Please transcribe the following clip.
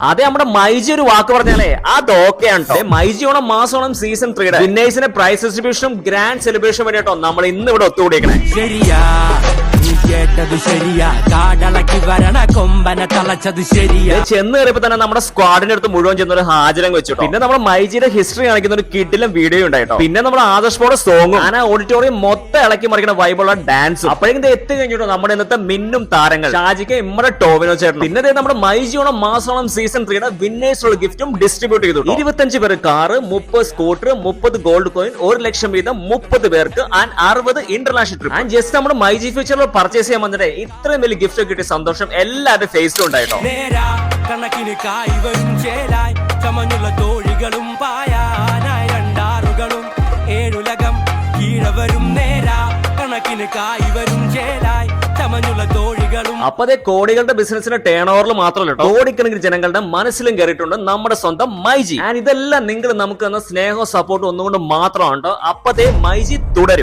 അതെ, നമ്മുടെ മൈജി ഒരു വാക്ക് പറഞ്ഞാലേ അത് ഓക്കെയാണ്. മൈജി ഓണം മാസോണം സീസൺ 3 വിന്നേഴ്സിന്റെ പ്രൈസ് ഡിസ്ട്രിബ്യൂഷനും ഗ്രാൻഡ് സെലിബ്രേഷൻ വേണ്ടിട്ടോ നമ്മൾ ഇന്ന് ഇവിടെ ഒത്തുകൂടിയേക്കണേ. ശരിയാ, കേട്ടത് ശരിയാ, കാടളക്കി വരണ കൊമ്പനെ തളച്ചത് ശരിയാ. ചെന്ന് കയറിയപ്പോ തന്നെ നമ്മുടെ സ്ക്വാഡിന്റെ അടുത്ത് മുഴുവൻ ചെന്നൊരു ഹാജരം വെച്ചു. പിന്നെ നമ്മുടെ മൈജിയുടെ ഹിസ്റ്ററി കാണിക്കുന്ന ഒരു കിഡിലും വീഡിയോ ഉണ്ടായിട്ടോ. പിന്നെ നമ്മുടെ ആദർശ് സോങ്ങും ആ ഓഡിറ്റോറിയം മൊത്തം ഇളക്കി മറിക്കുന്ന വൈബുള്ള ഡാൻസും. അപ്പോഴേക്കും എത്തി കഴിഞ്ഞിട്ടോ നമ്മുടെ ഇന്നത്തെ മിന്നും താരങ്ങൾ ഷാജിക്ക് ഇമ്മടെ ടോവിനോ ചേട്ടൻ. പിന്നെ നമ്മുടെ മൈജി ഓണം മാസോണം സീസൺ 3 വിന്നേഴ്സുള്ള ഗിഫ്റ്റും ഡിസ്ട്രിബ്യൂട്ട് ചെയ്തു. 25 പേര് കാറ്, 30 സ്കൂട്ടർ, 30 ഗോൾഡ് കോയിൻ, 1 ലക്ഷം വീതം 30 പേർക്ക് and 60 international trip. And just നമ്മുടെ മൈജി ഫ്യൂച്ചറിൽ പർച്ചേസ് ചെയ്യാൻ വന്നിട്ട് ഇത്രയും വലിയ ഗിഫ്റ്റ് കിട്ടിയ സന്തോഷം എല്ലാവരുടെ ഫേസിലും ഉണ്ടായിട്ടോ. കണക്കിന് കായ് വരും ചേലായി ചമഞ്ഞുള്ള തോഴികളും പായാനായി രണ്ടാറുകളും ഏഴുലകം കീഴവരും നേരാ കണക്കിന് കായ് വരും ചേലായി ചമഞ്ഞുള്ള തോഴികളും. അപ്പൊ അതേ കോടികളുടെ ബിസിനസിന്റെ ടേൺ ഓവറിൽ മാത്രമല്ല കോടിക്കണക്കിന് ജനങ്ങളുടെ മനസ്സിലും കയറിയിട്ടുണ്ട് നമ്മുടെ സ്വന്തം മൈജി. ആൻഡ് ഇതെല്ലാം നിങ്ങൾ നമുക്ക് തന്ന സ്നേഹവും സപ്പോർട്ടും ഒന്നുകൊണ്ട് മാത്രമാണ്. അപ്പതേ മൈജി തുടരും.